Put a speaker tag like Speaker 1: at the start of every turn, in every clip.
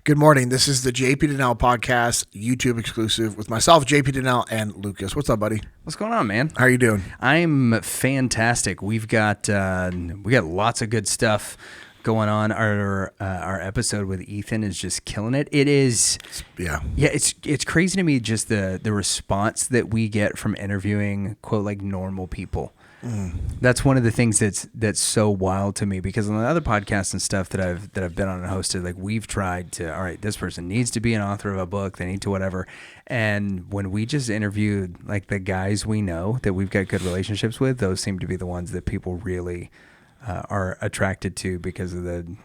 Speaker 1: Good morning. This is the JP Dinnell podcast, YouTube exclusive with myself, JP Dinnell, and Lucas. What's up, buddy?
Speaker 2: What's going on, man?
Speaker 1: How are you doing?
Speaker 2: I'm fantastic. We've got lots of good stuff going on. Our episode with Ethan is just killing it. It is, it's crazy to me just the response that we get from interviewing quote like normal people. That's one of the things that's so wild to me, because on the other podcasts and stuff that I've been on and hosted, like we've tried to, all right, this person needs to be an author of a book, they need to whatever. And when we just interviewed like the guys we know that we've got good relationships with, those seem to be the ones that people really are attracted to because of the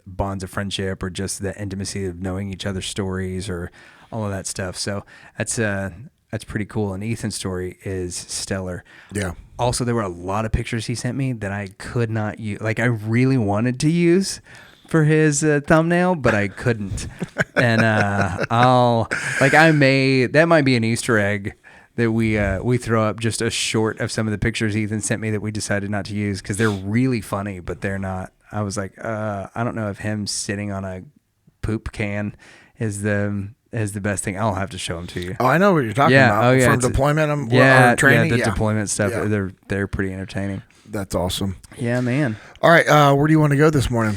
Speaker 2: bonds of friendship or just the intimacy of knowing each other's stories or all of that stuff. So that's pretty cool. And Ethan's story is stellar. Yeah. Also, there were a lot of pictures he sent me that I could not use. Like, I really wanted to use for his thumbnail, but I couldn't. And that might be an Easter egg that we throw up, just a short of some of the pictures Ethan sent me that we decided not to use because they're really funny, but they're not. I was like, I don't know if him sitting on a poop can is the best thing. I'll have to show them to you.
Speaker 1: Oh, I know what you're talking about. Oh, yeah. From deployment or training?
Speaker 2: Yeah, deployment stuff. Yeah. They're pretty entertaining.
Speaker 1: That's awesome.
Speaker 2: Yeah, man.
Speaker 1: All right, where do you want to go this morning?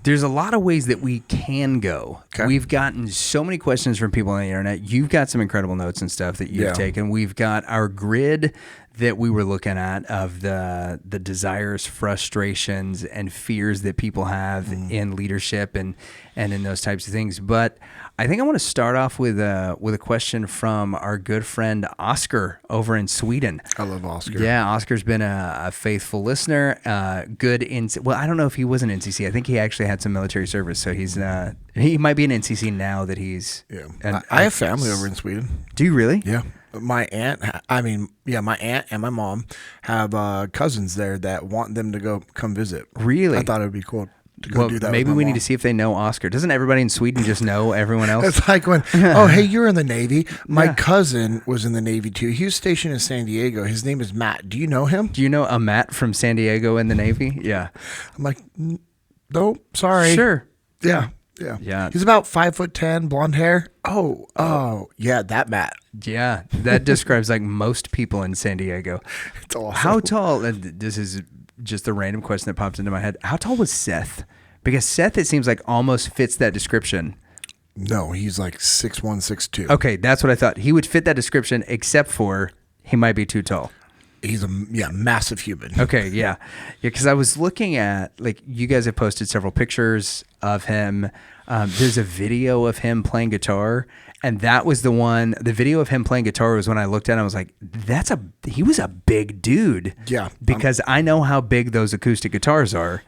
Speaker 2: There's a lot of ways that we can go. Okay. We've gotten so many questions from people on the internet. You've got some incredible notes and stuff that you've taken. We've got our grid that we were looking at of the desires, frustrations, and fears that people have in leadership and in those types of things. But I think I want to start off with a question from our good friend Oscar over in Sweden.
Speaker 1: I love Oscar.
Speaker 2: Yeah, Oscar's been a faithful listener. I don't know if he was an NCC. I think he actually had some military service, so he might be an NCC now that he's.
Speaker 1: Yeah, I have family over in Sweden.
Speaker 2: Do you really?
Speaker 1: Yeah. My aunt and my mom have cousins there that want them to come visit.
Speaker 2: Really?
Speaker 1: I thought it would be cool to go do that.
Speaker 2: Maybe we need to see if they know Oscar. Doesn't everybody in Sweden just know everyone else?
Speaker 1: It's like when, hey, you're in the Navy. My cousin was in the Navy too. He was stationed in San Diego. His name is Matt. Do you know him?
Speaker 2: Do you know a Matt from San Diego in the Navy? Yeah.
Speaker 1: I'm like, no, sorry.
Speaker 2: Sure.
Speaker 1: Yeah. Yeah. He's about 5'10", blonde hair. Oh, yeah, that Matt.
Speaker 2: Yeah, that describes like most people in San Diego.
Speaker 1: It's awesome.
Speaker 2: How tall? This is just a random question that popped into my head. How tall was Seth? Because Seth, it seems like almost fits that description.
Speaker 1: No, he's like 6'1", 6'2".
Speaker 2: Okay, that's what I thought. He would fit that description, except for he might be too tall.
Speaker 1: He's a massive human.
Speaker 2: Okay, yeah. Because I was looking at, like, you guys have posted several pictures of him. There's a video of him playing guitar, and that was the video of him playing guitar was when I looked at it, I was like, he was a big dude. Yeah. Because I know how big those acoustic guitars are.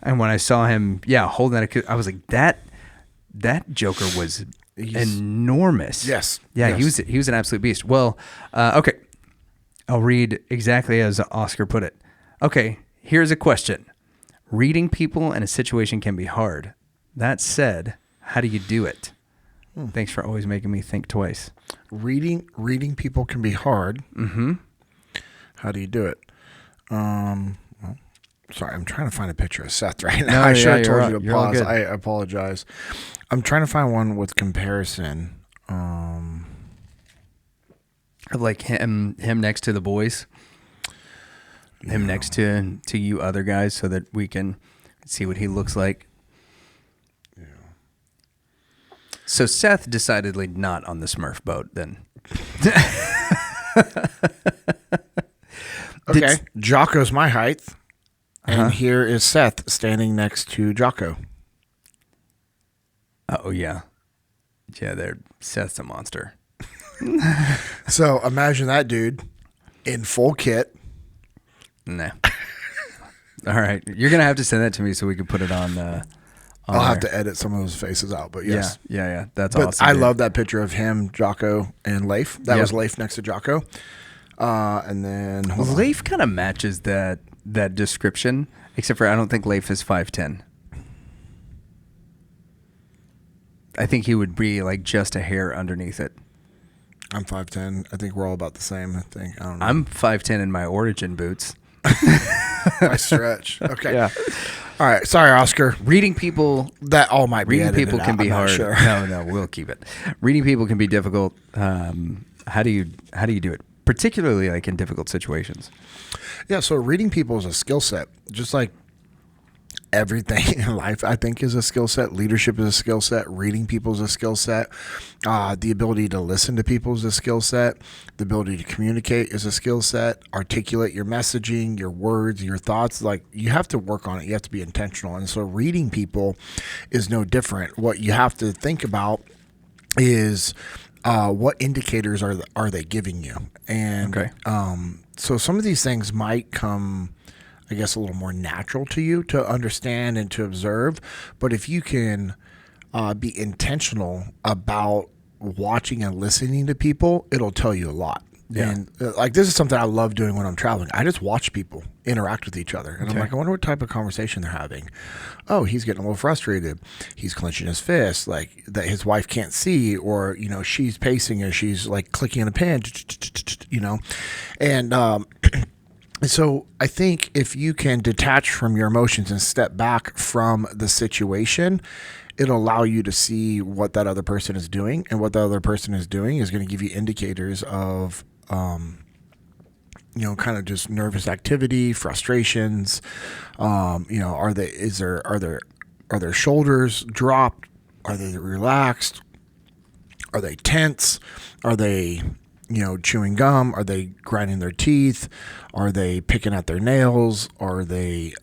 Speaker 2: And when I saw him, holding that, I was like, that Joker was enormous.
Speaker 1: Yes.
Speaker 2: Yeah, yes. He was an absolute beast. Well, okay. I'll read exactly as Oscar put it. Okay, here's a question. Reading people in a situation can be hard. That said, how do you do it? Thanks for always making me think twice.
Speaker 1: Reading people can be hard. Mm-hmm. How do you do it? Sorry, I'm trying to find a picture of Seth right now. I should have told you to pause. I apologize. I'm trying to find one with comparison.
Speaker 2: Of like him next to the boys, him next to you other guys, so that we can see what he looks like. Yeah. So Seth decidedly not on the Smurf boat then.
Speaker 1: Okay, Jocko's my height, and here is Seth standing next to Jocko.
Speaker 2: Oh yeah, Seth's a monster.
Speaker 1: So imagine that dude in full kit.
Speaker 2: Nah. All right, you're gonna have to send that to me so we can put it on.
Speaker 1: I'll have to edit some of those faces out, but yes,
Speaker 2: yeah, that's awesome.
Speaker 1: I love that picture of him, Jocko, and Leif. That was Leif next to Jocko, and then
Speaker 2: Leif kind of matches that description, except for I don't think Leif is 5'10". I think he would be like just a hair underneath it.
Speaker 1: I'm 5'10". I think we're all about the same. I
Speaker 2: don't know. I'm 5'10" in my Origin boots.
Speaker 1: I stretch. Okay.
Speaker 2: Yeah.
Speaker 1: All right. Sorry, Oscar.
Speaker 2: Reading people.
Speaker 1: That all might be
Speaker 2: reading people can be hard.
Speaker 1: Sure.
Speaker 2: No, we'll keep it. Reading people can be difficult. How do you do it? Particularly like in difficult situations.
Speaker 1: Yeah. So reading people is a skill set, just like everything in life, I think, is a skill set. Leadership is a skill set. Reading people is a skill set. The ability to listen to people is a skill set. The ability to communicate is a skill set. Articulate your messaging, your words, your thoughts. Like, you have to work on it. You have to be intentional. And so reading people is no different. What you have to think is what indicators are they giving you? And
Speaker 2: okay.
Speaker 1: So some of these things might come, I guess, a little more natural to you to understand and to observe. But if you can be intentional about watching and listening to people, it'll tell you a lot. Yeah. And like, this is something I love doing when I'm traveling. I just watch people interact with each other. And I'm like, I wonder what type of conversation they're having. Oh, he's getting a little frustrated. He's clenching his fist, like that his wife can't see, or, she's pacing as she's like clicking on a pen, and so I think if you can detach from your emotions and step back from the situation, it'll allow you to see what that other person is doing, and what the other person is doing is going to give you indicators of, kind of just nervous activity, frustrations. Are their shoulders dropped? Are they relaxed? Are they tense? Are they, chewing gum? Are they grinding their teeth? Are they picking at their nails? Are they,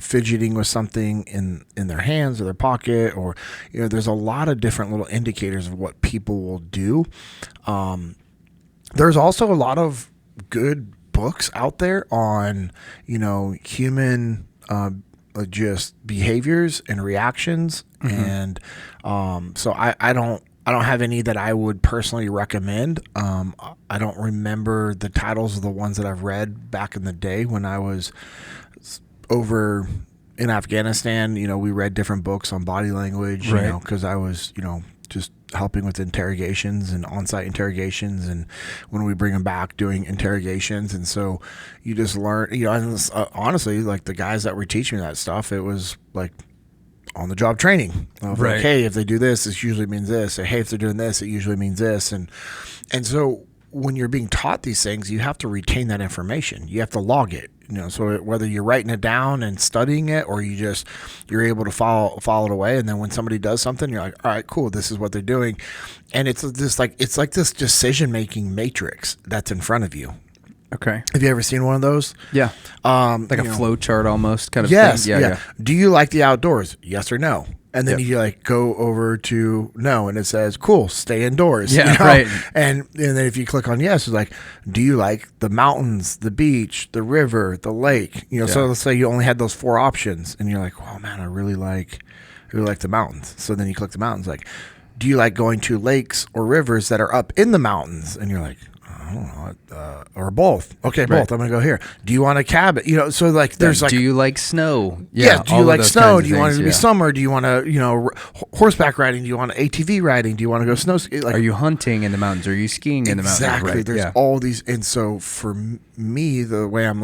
Speaker 1: fidgeting with something in their hands or their pocket? Or, there's a lot of different little indicators of what people will do. There's also a lot of good books out there on, human, just behaviors and reactions. Mm-hmm. And, so I don't have any that I would personally recommend. I don't remember the titles of the ones that I've read back in the day when I was over in Afghanistan. We read different books on body language,
Speaker 2: right.
Speaker 1: Because I was, just helping with interrogations and on-site interrogations, and when we bring them back, doing interrogations. And so you just learn, and honestly, like the guys that were teaching me that stuff, it was like on the job training of
Speaker 2: right.
Speaker 1: like, hey, if they do this, it usually means this. Or, hey, if they're doing this, it usually means this. And so when you're being taught these things, you have to retain that information. You have to log it. So whether you're writing it down and studying it, or you're able to follow it away, and then when somebody does something, you're like, all right, cool, this is what they're doing, and it's like this decision making matrix that's in front of you.
Speaker 2: Okay.
Speaker 1: Have you ever seen one of those?
Speaker 2: Yeah. Like a flow chart almost kind of
Speaker 1: yes,
Speaker 2: thing. Yeah.
Speaker 1: Do you like the outdoors? Yes or no? And then you like go over to no, and it says, cool, stay indoors.
Speaker 2: Yeah, right.
Speaker 1: And then if you click on yes, it's like, do you like the mountains, the beach, the river, the lake? So let's say you only had those 4 options, and you're like, oh man, I really like the mountains. So then you click the mountains. Like, do you like going to lakes or rivers that are up in the mountains? And you're like, I don't know, or both. Okay, both. Right. I'm gonna go here. Do you want a cabin? So like, there's like,
Speaker 2: do you like snow?
Speaker 1: Yeah. Do you like snow? Do you want it to be summer? Do you want to, horseback riding? Do you want ATV riding? Do you want to go snow skiing? Like,
Speaker 2: are you hunting in the mountains? Are you skiing in the mountains?
Speaker 1: Exactly.
Speaker 2: Right.
Speaker 1: There's all these, and so for me, the way I'm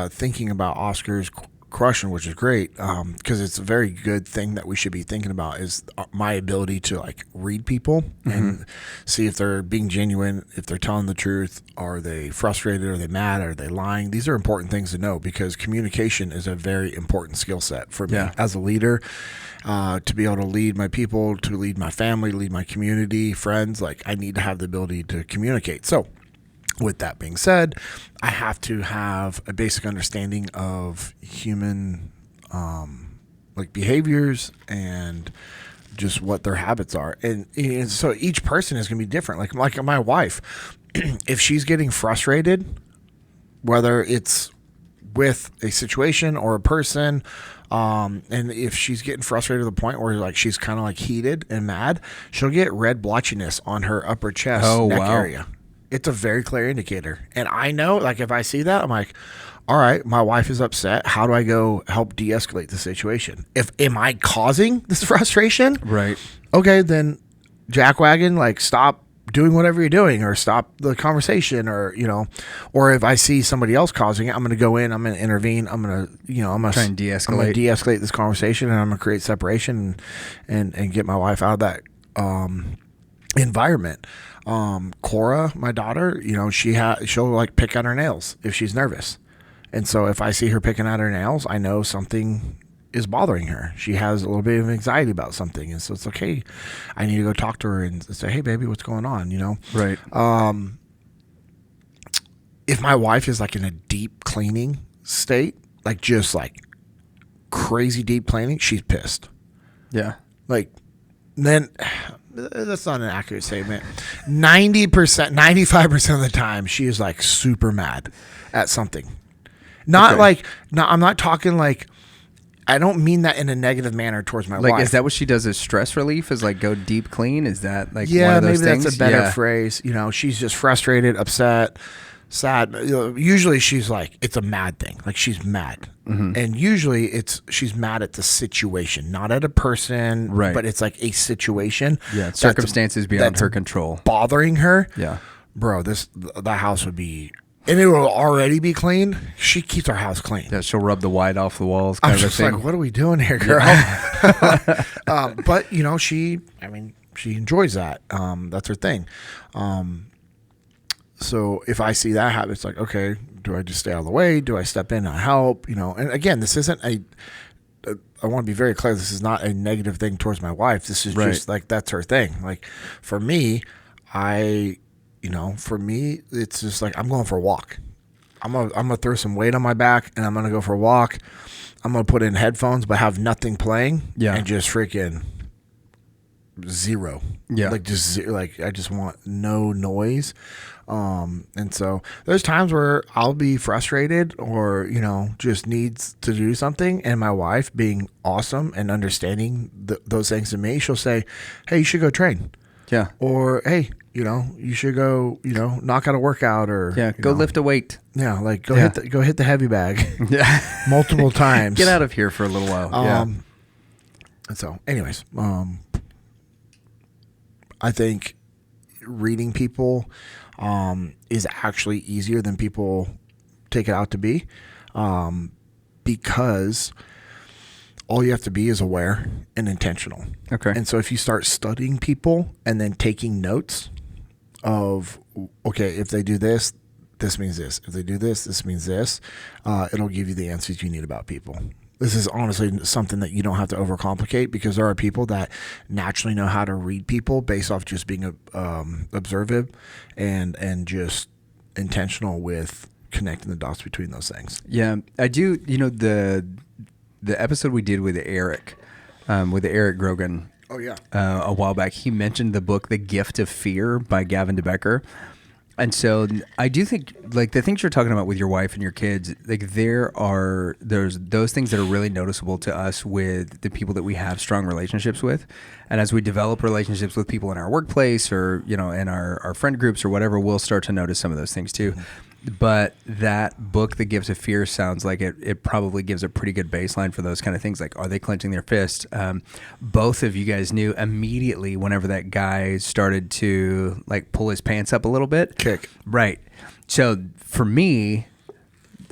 Speaker 1: thinking about Oscar's question, which is great, because it's a very good thing that we should be thinking about, is my ability to like read people and see if they're being genuine, if they're telling the truth, are they frustrated, are they mad, are they lying? These are important things to know, because communication is a very important skill set for me as a leader, to be able to lead my people, to lead my family, lead my community, friends. Like, I need to have the ability to communicate. So with that being said, I have to have a basic understanding of human like behaviors and just what their habits are. And so each person is going to be different. Like my wife, if she's getting frustrated, whether it's with a situation or a person, and if she's getting frustrated to the point where like she's kind of like heated and mad, she'll get red blotchiness on her upper chest, neck area. It's a very clear indicator. And I know, like, if I see that, I'm like, all right, my wife is upset. How do I go help de-escalate the situation? Am I causing this frustration?
Speaker 2: Right.
Speaker 1: Okay, then jackwagon, like, stop doing whatever you're doing, or stop the conversation, or, or if I see somebody else causing it, I'm going to go in, I'm going to intervene, I'm going to, I'm going
Speaker 2: try and de-escalate.
Speaker 1: de-escalate this conversation, and I'm going to create separation and get my wife out of that environment. Cora, my daughter, she'll like pick at her nails if she's nervous. And so if I see her picking at her nails, I know something is bothering her. She has a little bit of anxiety about something. And so it's okay. I need to go talk to her and say, hey, baby, what's going on?
Speaker 2: Right.
Speaker 1: If my wife is like in a deep cleaning state, like just like crazy deep cleaning, she's pissed.
Speaker 2: Yeah.
Speaker 1: Like, then that's not an accurate statement. 90%, 95% of the time, she is like super mad at something. I'm not talking like, I don't mean that in a negative manner towards my wife.
Speaker 2: Like, is that what she does as stress relief? Is like go deep clean? Is that like
Speaker 1: one
Speaker 2: of those
Speaker 1: maybe
Speaker 2: things?
Speaker 1: That's a better phrase. She's just frustrated, upset, sad. Usually she's like, it's a mad thing. Like she's mad. Mm-hmm. And usually she's mad at the situation, not at a person,
Speaker 2: right?
Speaker 1: But it's like a situation.
Speaker 2: Yeah, circumstances beyond her control.
Speaker 1: Bothering her.
Speaker 2: Yeah.
Speaker 1: Bro, the house would be... And it will already be clean. She keeps our house clean.
Speaker 2: Yeah, she'll rub the white off the walls. Kind
Speaker 1: I'm
Speaker 2: of
Speaker 1: just
Speaker 2: thing.
Speaker 1: like, what are we doing here, girl? But she enjoys that. That's her thing. So if I see that happen, it's like, okay, do I just stay out of the way? Do I step in and help? And again, this isn't I want to be very clear. This is not a negative thing towards my wife. This is just like, that's her thing. Like for me, it's just like, I'm going for a walk. I'm gonna throw some weight on my back and I'm gonna go for a walk. I'm gonna put in headphones but have nothing playing.
Speaker 2: Yeah.
Speaker 1: And just freaking zero.
Speaker 2: Yeah.
Speaker 1: Like just like I just want no noise. And so there's times where I'll be frustrated or just needs to do something, and my wife, being awesome and understanding those things to me, she'll say, hey, you should go train.
Speaker 2: Yeah.
Speaker 1: Or hey, you should go, knock out a workout, or
Speaker 2: go lift a weight.
Speaker 1: Yeah, like go hit the heavy bag.
Speaker 2: Yeah.
Speaker 1: Multiple times.
Speaker 2: Get out of here for a little while.
Speaker 1: And so anyways, I think reading people is actually easier than people take it out to be, because all you have to be is aware and intentional.
Speaker 2: Okay.
Speaker 1: And so if you start studying people and then taking notes of, okay, if they do this, this means this. If they do this, this means this. It'll give you the answers you need about people. This is honestly something that you don't have to overcomplicate, because there are people that naturally know how to read people based off just being observant and just intentional with connecting the dots between those things.
Speaker 2: Yeah, I do. The episode we did with Eric Grogan.
Speaker 1: Oh yeah.
Speaker 2: A while back, he mentioned the book "The Gift of Fear" by Gavin DeBecker. And so I do think, like, the things you're talking about with your wife and your kids, like there's those things that are really noticeable to us with the people that we have strong relationships with. And as we develop relationships with people in our workplace or, in our friend groups or whatever, we'll start to notice some of those things too. Mm-hmm. But that book, The Gift of Fear, sounds like it probably gives a pretty good baseline for those kind of things. Like, are they clenching their fist? Both of you guys knew immediately whenever that guy started to like pull his pants up a little bit.
Speaker 1: Kick.
Speaker 2: Right. So for me,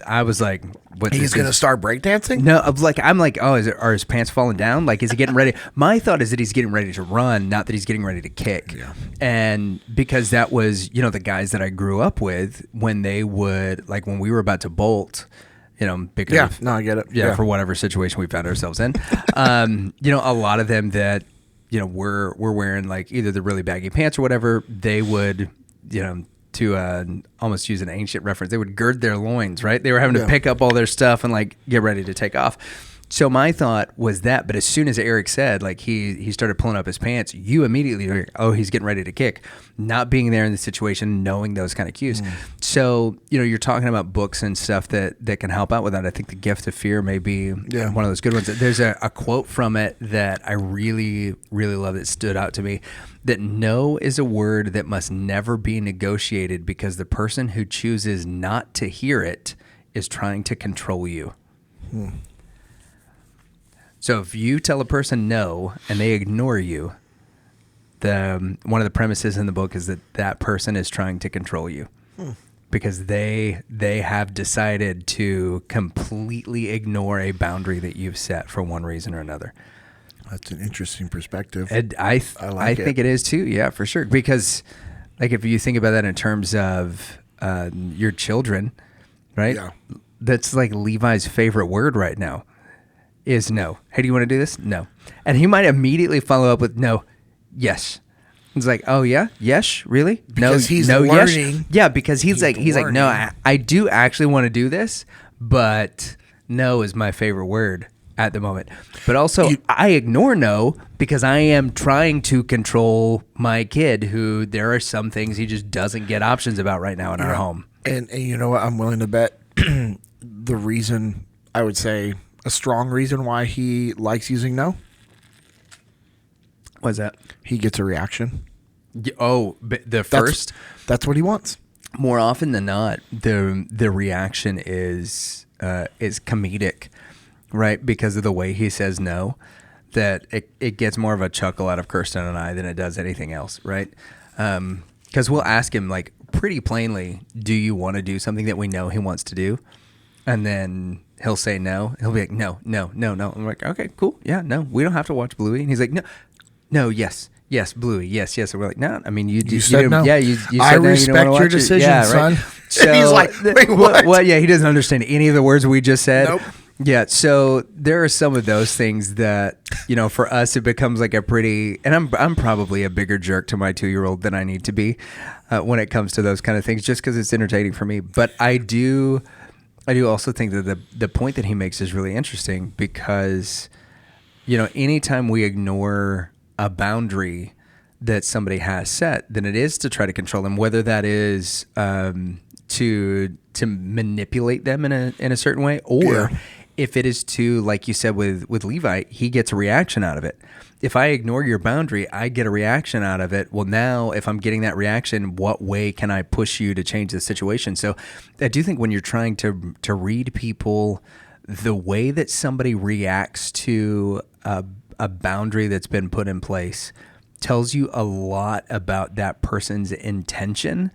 Speaker 2: I was like, "What?
Speaker 1: He's going to start breakdancing?"
Speaker 2: No, I'm like, oh, are his pants falling down? Like, is he getting ready? My thought is that he's getting ready to run, not that he's getting ready to kick.
Speaker 1: Yeah.
Speaker 2: And because that was, the guys that I grew up with, when they would, like, when we were about to bolt, because
Speaker 1: yeah, no, I get it.
Speaker 2: Yeah, for whatever situation we found ourselves in, a lot of them that, were wearing like either the really baggy pants or whatever, they would, to almost use an ancient reference, they would gird their loins, right? They were having to pick up all their stuff and like get ready to take off. So my thought was that, but as soon as Eric said, like he started pulling up his pants, you immediately were, oh, he's getting ready to kick. Not being there in the situation, knowing those kind of cues. So, you're talking about books and stuff that can help out with that. I think The Gift of Fear may be one of those good ones. There's a quote from it that I really, really love that stood out to me, that no is a word that must never be negotiated because the person who chooses not to hear it is trying to control you. So if you tell a person no and they ignore you, one of the premises in the book is that person is trying to control you. Because they have decided to completely ignore a boundary that you've set for one reason or another.
Speaker 1: That's an interesting perspective.
Speaker 2: And I think it is too. Yeah, for sure. Because like if you think about that in terms of your children, right? Yeah. That's like Levi's favorite word right now is no. Hey, do you want to do this? No. And he might immediately follow up with no, yes. It's like, oh yeah, yes, really?
Speaker 1: Because he's learning.
Speaker 2: Yes. Yeah, because he's like, no, I do actually want to do this, but no is my favorite word at the moment. But also, I ignore no because I am trying to control my kid, who there are some things he just doesn't get options about right now in our home.
Speaker 1: And you know what? I'm willing to bet the reason, I would say, a strong reason why he likes using no.
Speaker 2: What's that?
Speaker 1: He gets a reaction.
Speaker 2: First?
Speaker 1: That's what he wants.
Speaker 2: More often than not, the reaction is comedic, right? Because of the way he says no, that it gets more of a chuckle out of Kirsten and I than it does anything else, right? Because we'll ask him like pretty plainly, do you want to do something that we know he wants to do? And then he'll say no. He'll be like, no. I'm like, okay, cool. Yeah, no, we don't have to watch Bluey. And he's like, no, yes, Bluey, yes. And we're like, no, I mean, you
Speaker 1: said no.
Speaker 2: Yeah, you said
Speaker 1: I
Speaker 2: no,
Speaker 1: respect your decision,
Speaker 2: right?
Speaker 1: son.
Speaker 2: So,
Speaker 1: and he's like, wait, what?
Speaker 2: Well, yeah, he doesn't understand any of the words we just said.
Speaker 1: Nope.
Speaker 2: Yeah, so there are some of those things that, for us, it becomes like a pretty, and I'm probably a bigger jerk to my 2-year-old than I need to be when it comes to those kind of things, just because it's entertaining for me. But I do also think that the point that he makes is really interesting because, anytime we ignore a boundary that somebody has set, then it is to try to control them, whether that is to manipulate them in a certain way, or if it is to, like you said with Levi, he gets a reaction out of it. If I ignore your boundary, I get a reaction out of it. Well, now if I'm getting that reaction, what way can I push you to change the situation? So I do think when you're trying to read people, the way that somebody reacts to a boundary that's been put in place tells you a lot about that person's intention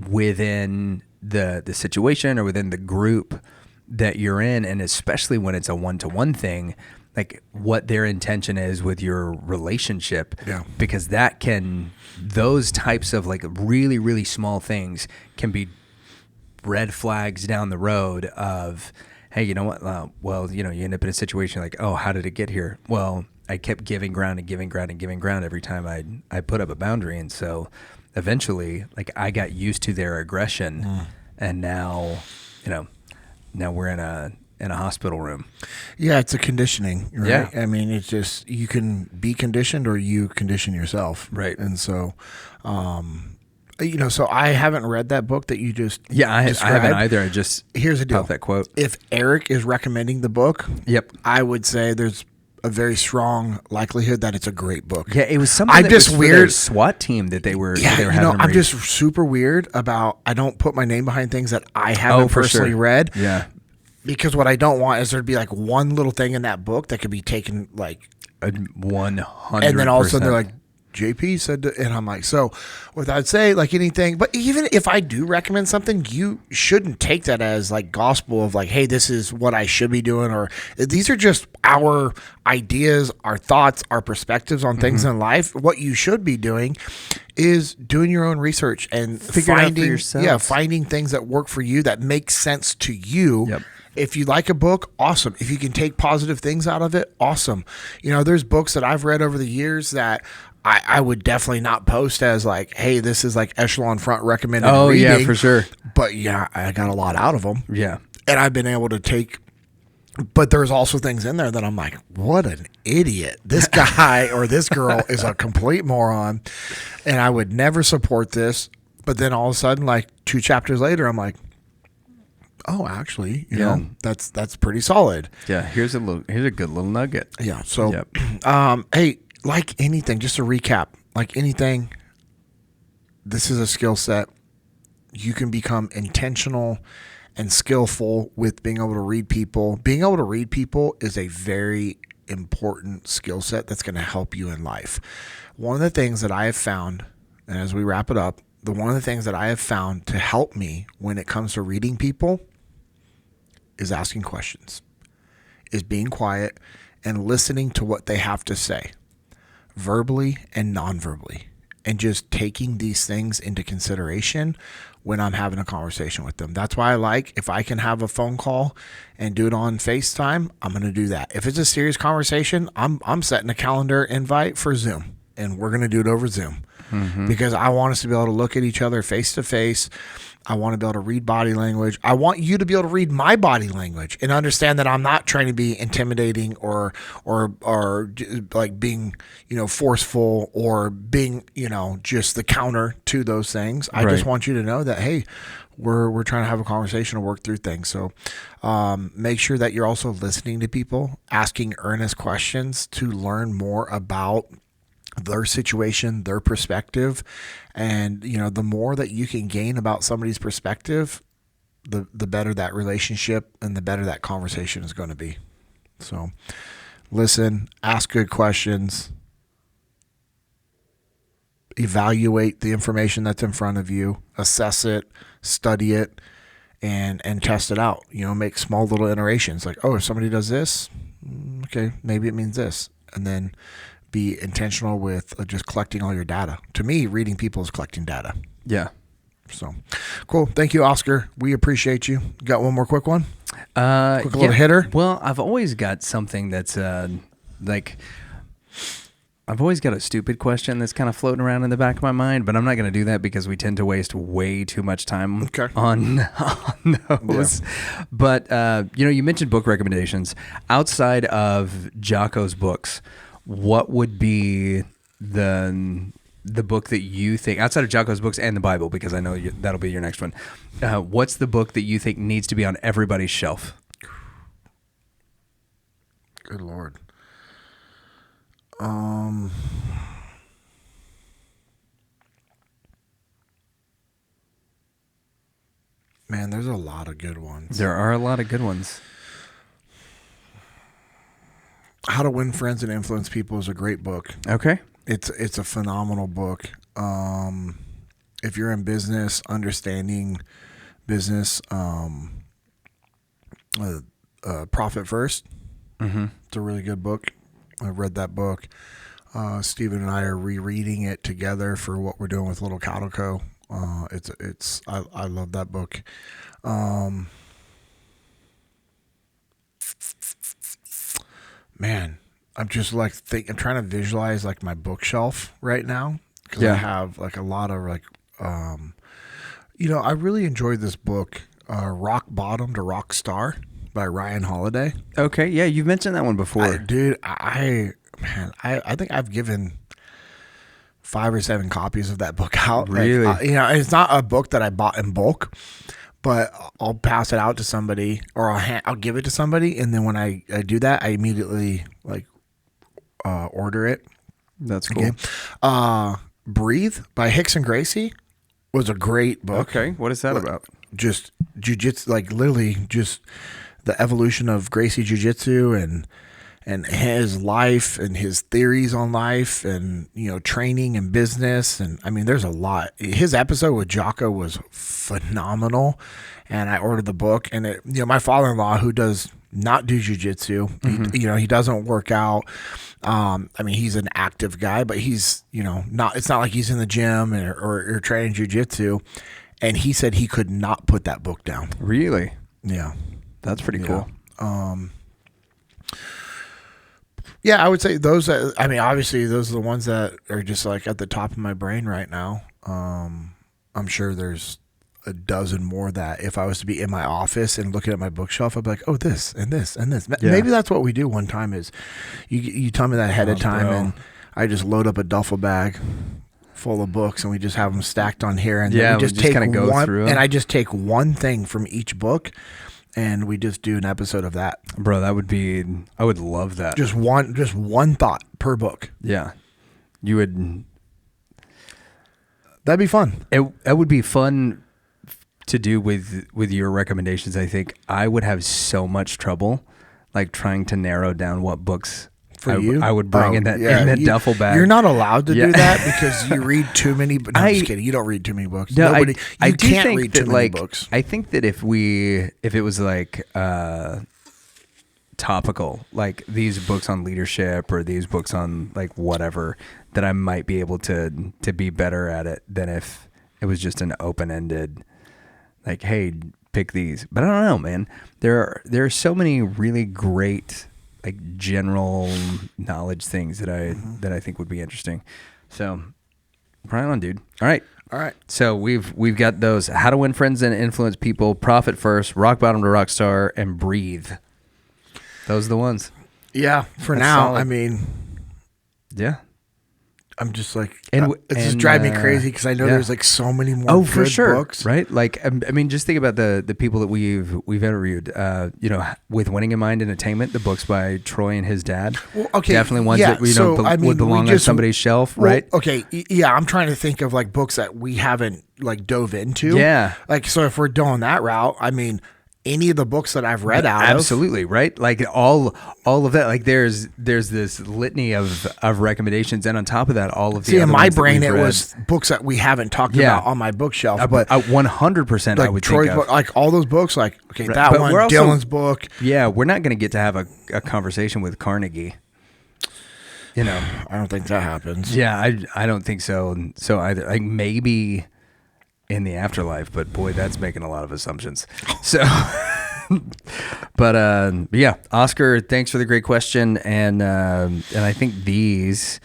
Speaker 2: within the situation or within the group that you're in, and especially when it's a one-to-one thing, like what their intention is with your relationship.
Speaker 1: Yeah. Because
Speaker 2: those types of like really, really small things can be red flags down the road of, hey, you know what? You end up in a situation like, oh, how did it get here? Well, I kept giving ground every time I put up a boundary. And so eventually, like, I got used to their aggression, and now, now we're in a hospital room.
Speaker 1: Yeah, it's a conditioning, right? Yeah. I mean, it's just, you can be conditioned or you condition yourself.
Speaker 2: Right.
Speaker 1: And so, so I haven't read that book that you just
Speaker 2: I haven't either. I just
Speaker 1: here's the deal.
Speaker 2: That quote.
Speaker 1: If Eric is recommending the book, I would say there's a very strong likelihood that it's a great book.
Speaker 2: Yeah, it was something that was for their SWAT team that they were having
Speaker 1: I'm just super weird about, I don't put my name behind things that I haven't personally read.
Speaker 2: Yeah.
Speaker 1: Because what I don't want is there to be like one little thing in that book that could be taken like
Speaker 2: 100%.
Speaker 1: And then all of a sudden they're like, JP said, and I'm like, so what I'd say, like anything, but even if I do recommend something, you shouldn't take that as like gospel of like, hey, this is what I should be doing, or these are just our ideas, our thoughts, our perspectives on things in life. What you should be doing is doing your own research and finding things that work for you, that make sense to you.
Speaker 2: Yep.
Speaker 1: If you like a book, awesome. If you can take positive things out of it, awesome. There's books that I've read over the years that I would definitely not post as like, hey, this is like Echelon Front recommended reading.
Speaker 2: Oh, yeah, for sure.
Speaker 1: But yeah, I got a lot out of them.
Speaker 2: Yeah.
Speaker 1: And I've been able to take, but there's also things in there that I'm like, what an idiot. This guy or this girl is a complete moron, and I would never support this. But then all of a sudden, like 2 chapters later, I'm like, oh, actually, you know, that's pretty solid.
Speaker 2: Yeah, here's a good little nugget.
Speaker 1: Yeah. So, hey, like anything, just to recap, like anything, this is a skill set. You can become intentional and skillful with being able to read people. Being able to read people is a very important skill set that's going to help you in life. One of the things that I have found, and as we wrap it up, one of the things that I have found to help me when it comes to reading people is asking questions, is being quiet and listening to what they have to say, verbally and non-verbally, and just taking these things into consideration when I'm having a conversation with them. That's why I like, if I can have a phone call and do it on FaceTime, I'm going to do that. If it's a serious conversation, I'm setting a calendar invite for Zoom, and we're going to do it over Zoom. Because I want us to be able to look at each other face to face. I want to be able to read body language. I want you to be able to read my body language and understand that I'm not trying to be intimidating or like being, forceful or being, just the counter to those things. I just want you to know that, hey, we're trying to have a conversation and work through things. So make sure that you're also listening to people, asking earnest questions to learn more about their situation, their perspective. And, the more that you can gain about somebody's perspective, the better that relationship and the better that conversation is going to be. So listen, ask good questions, evaluate the information that's in front of you, assess it, study it, and test it out. Make small little iterations like, oh, if somebody does this, okay, maybe it means this. And then be intentional with just collecting all your data. To me, reading people is collecting data.
Speaker 2: Yeah.
Speaker 1: So cool. Thank you, Oscar. We appreciate you. Got one more quick one? Quick little hitter?
Speaker 2: Well, I've always got something that's like, I've always got a stupid question that's kind of floating around in the back of my mind, but I'm not going to do that because we tend to waste way too much time on those. Yeah. But, you mentioned book recommendations. Outside of Jocko's books, what would be the book that you think, outside of Jocko's books and the Bible, because I know that'll be your next one, what's the book that you think needs to be on everybody's shelf?
Speaker 1: Good Lord. Man, there's a lot of good ones.
Speaker 2: There are a lot of good ones.
Speaker 1: How to Win Friends and Influence People is a great book.
Speaker 2: Okay.
Speaker 1: It's a phenomenal book. If you're in business, understanding business, Profit First.
Speaker 2: Mm-hmm.
Speaker 1: It's a really good book. I've read that book. Steven and I are rereading it together for what we're doing with Little Cattle Co. I love that book. Man, I'm just like I'm trying to visualize like my bookshelf right now because I have like a lot of like, I really enjoyed this book, Rock Bottom to Rock Star by Ryan Holiday.
Speaker 2: Okay, yeah, you've mentioned that one before,
Speaker 1: I think I've given 5 or 7 copies of that book out.
Speaker 2: Really?
Speaker 1: Like, it's not a book that I bought in bulk, but I'll pass it out to somebody, or I'll give it to somebody, and then when I do that, I immediately order it.
Speaker 2: That's cool.
Speaker 1: Okay. Breathe by Hicks and Gracie was a great book.
Speaker 2: Okay, what is that about?
Speaker 1: Just jiu-jitsu, like literally just the evolution of Gracie jiu-jitsu and his life and his theories on life and, training and business. And I mean, there's a lot. His episode with Jocko was phenomenal. And I ordered the book, and my father-in-law, who does not do jiu-jitsu, he doesn't work out. He's an active guy, but he's, it's not like he's in the gym or training jiu-jitsu. And he said he could not put that book down.
Speaker 2: Really?
Speaker 1: Yeah.
Speaker 2: That's pretty cool.
Speaker 1: Yeah, I would say those. Obviously, those are the ones that are just like at the top of my brain right now. I'm sure there's a dozen more that if I was to be in my office and looking at my bookshelf, I'd be like, oh, this and this and this. Yeah. Maybe that's what we do one time is you tell me that ahead of time, and I just load up a duffel bag full of books and we just have them stacked on here, and then we just take
Speaker 2: kind of go through them.
Speaker 1: And I just take one thing from each book. And we just do an episode of that.
Speaker 2: Bro, I would love that.
Speaker 1: Just one thought per book.
Speaker 2: Yeah. You would.
Speaker 1: That'd be fun.
Speaker 2: It would be fun to do with your recommendations. I think I would have so much trouble like trying to narrow down what books I would bring in that duffel bag.
Speaker 1: You're not allowed to do that because you read too many. No, I'm just kidding. You don't read too many books.
Speaker 2: No,
Speaker 1: you can't read too many
Speaker 2: like,
Speaker 1: books.
Speaker 2: I think that if it was like topical, like these books on leadership or these books on like whatever, that I might be able to be better at it than if it was just an open-ended, like, hey, pick these. But I don't know, man. There are so many really great, like, general knowledge things that I think would be interesting. So, right on, dude. All right. So we've got those: How to Win Friends and Influence People, Profit First, Rock Bottom to Rock Star, and Breathe. Those are the ones.
Speaker 1: Yeah. For now, solid. I mean,
Speaker 2: yeah.
Speaker 1: I'm just like, it's just driving me crazy because I know there's like so many more
Speaker 2: for sure,
Speaker 1: books.
Speaker 2: Right? Like, I mean, just think about the people that we've interviewed, with Winning in Mind Entertainment, the books by Troy and his dad. Well, okay. Definitely ones that, would belong on somebody's shelf, right?
Speaker 1: Okay. Yeah. I'm trying to think of like books that we haven't like dove into.
Speaker 2: Yeah.
Speaker 1: Like, so if we're going that route, I mean, any of the books that I've read out
Speaker 2: absolutely, right? Like all of that. Like there's this litany of recommendations, and on top of that, all of the
Speaker 1: in my brain it was books that we haven't talked about on my bookshelf. But
Speaker 2: 100%,
Speaker 1: like
Speaker 2: I would
Speaker 1: Troy's
Speaker 2: think of.
Speaker 1: book, like all those books. Like that one, Dylan's book.
Speaker 2: Yeah, we're not going to get to have a conversation with Carnegie. You know,
Speaker 1: I don't think that happens.
Speaker 2: Yeah, I don't think so. So either, like, maybe in the afterlife, but boy, that's making a lot of assumptions. So, but yeah, Oscar, thanks for the great question, and I think these,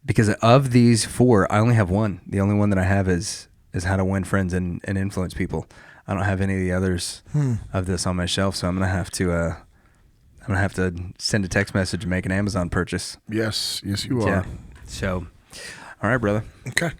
Speaker 2: because of these 4, I only have one. The only one that I have is How to Win Friends and Influence People. I don't have any of the others of this on my shelf, so I'm gonna have to send a text message and make an Amazon purchase.
Speaker 1: Yes, you are.
Speaker 2: Yeah. So, all right, brother.
Speaker 1: Okay.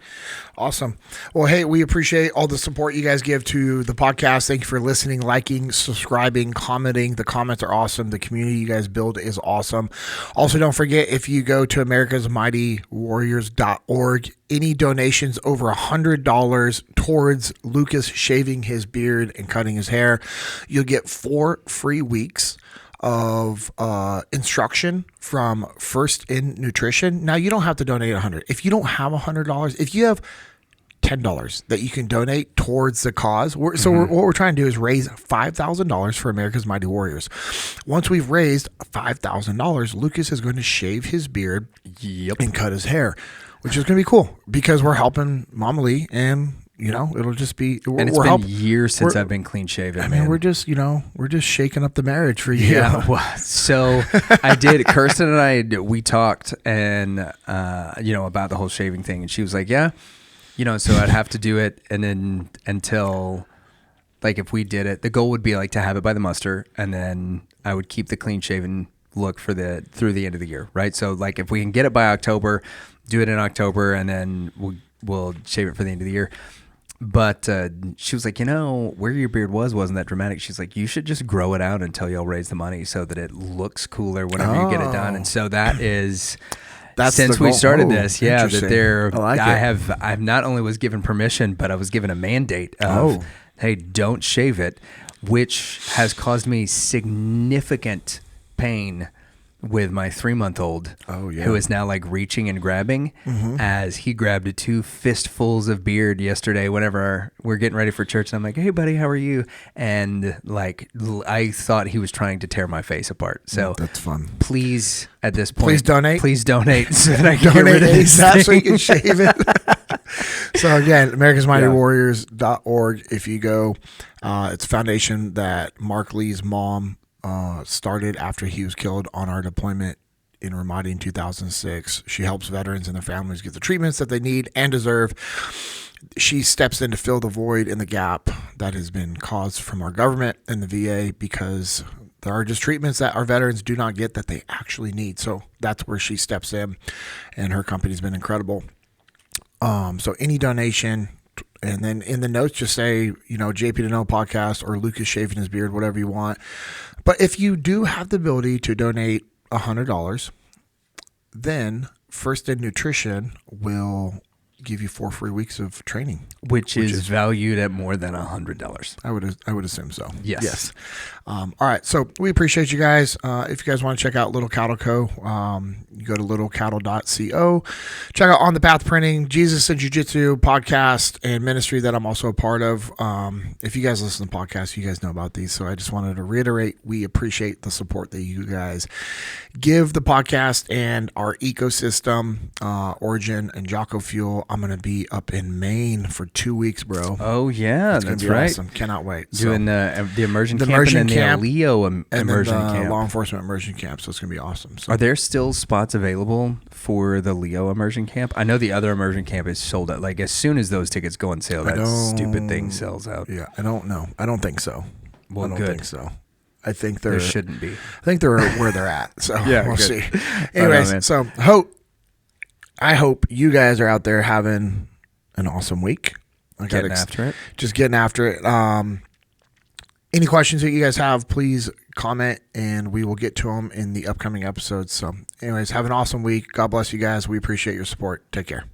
Speaker 1: Awesome. Well, hey, we appreciate all the support you guys give to the podcast. Thank you for listening, liking, subscribing, commenting. The comments are awesome. The community you guys build is awesome. Also, don't forget, if you go to americasmightywarriors.org, any donations over $100 towards Lucas shaving his beard and cutting his hair, you'll get 4 free weeks of instruction from First in Nutrition. Now, you don't have to donate $100. If you don't have $100, if you have $10 that you can donate towards the cause, what we're trying to do is raise $5,000 for America's Mighty Warriors. Once we've raised $5,000, Lucas is going to shave his beard and cut his hair, which is going to be cool because we're helping Mama Lee, and it'll just be.
Speaker 2: And it's been years since I've been clean shaven.
Speaker 1: I mean, we're just shaking up the marriage for you.
Speaker 2: Yeah. Well, so I did. Kirsten and I, we talked, and about the whole shaving thing, and she was like, "Yeah, so I'd have to do it, and then until, like, if we did it, the goal would be like to have it by the muster, and then I would keep the clean shaven look through the end of the year, right? So, like, if we can get it by October, do it in October, and then we'll shave it for the end of the year." But she was like, where your beard wasn't that dramatic. She's like, you should just grow it out until y'all raise the money so that it looks cooler whenever you get it done. And so that's since we started this, that I've not only was given permission, but I was given a mandate of, hey, don't shave it, which has caused me significant pain with my 3-month-old, who is now like reaching and grabbing, as he grabbed 2 fistfuls of beard yesterday whenever we're getting ready for church. And I'm like, hey buddy, how are you? And like, I thought he was trying to tear my face apart. So
Speaker 1: that's fun.
Speaker 2: Please, at this point,
Speaker 1: please donate
Speaker 2: so that I can get rid of this thing.
Speaker 1: So you can shave it. So again, americasmightywarriors.org. If you go, it's a foundation that Mark Lee's mom started after he was killed on our deployment in Ramadi in 2006. She helps veterans and their families get the treatments that they need and deserve. She steps in to fill the void and the gap that has been caused from our government and the VA, because there are just treatments that our veterans do not get that they actually need. So that's where she steps in, and her company's been incredible. So any donation, and then in the notes just say, JP Dinnell podcast or Lucas shaving his beard, whatever you want. But if you do have the ability to donate $100, then First in Nutrition will give you 4 free weeks of training,
Speaker 2: which is valued at more than $100.
Speaker 1: I would assume so.
Speaker 2: Yes.
Speaker 1: All right. So we appreciate you guys. If you guys want to check out Little Cattle Co., you go to littlecattle.co. Check out On the Path Printing, Jesus and Jiu-Jitsu podcast and ministry that I'm also a part of. If you guys listen to podcasts, you guys know about these. So I just wanted to reiterate, we appreciate the support that you guys give the podcast and our ecosystem, Origin and Jocko Fuel. I'm going to be up in Maine for 2 weeks, bro.
Speaker 2: Oh, yeah, that's right.
Speaker 1: Awesome. Cannot wait.
Speaker 2: Doing the immersion camp and then the Leo immersion camp.
Speaker 1: Law enforcement immersion camp, so it's going to be awesome. So.
Speaker 2: Are there still spots available for the Leo immersion camp? I know the other immersion camp is sold out. Like, as soon as those tickets go on sale, that stupid thing sells out.
Speaker 1: Yeah, I don't know. I don't think so.
Speaker 2: Well,
Speaker 1: I don't think so. I think
Speaker 2: there shouldn't be.
Speaker 1: I think they're where they're at. So
Speaker 2: yeah,
Speaker 1: we'll see. Anyways, I hope you guys are out there having an awesome week.
Speaker 2: Getting after it.
Speaker 1: Just getting after it. Any questions that you guys have, please comment, and we will get to them in the upcoming episodes. So anyways, have an awesome week. God bless you guys. We appreciate your support. Take care.